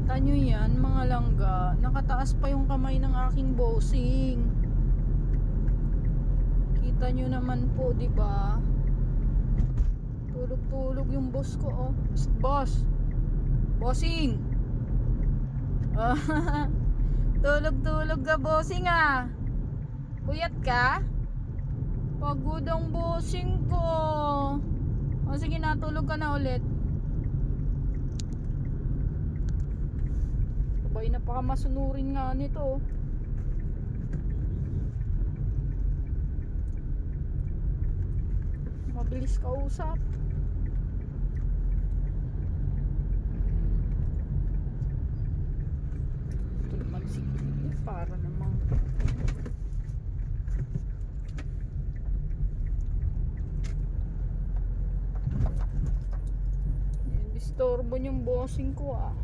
Kita nyo yan mga langga, nakataas pa yung kamay ng aking bossing. Kita nyo naman po, di ba? Tulog-tulog yung boss ko, oh. Psst, boss. Bossing. Tulog-tulog ka, bossing, ah. Puyat ka? Pagod ang bossing ko. O sige, natulog ka na ulit. Sabay na masunurin nga nito. Mabilis kausap. Tulog magsigil. Para namang disturbo yung bossing ko, ah.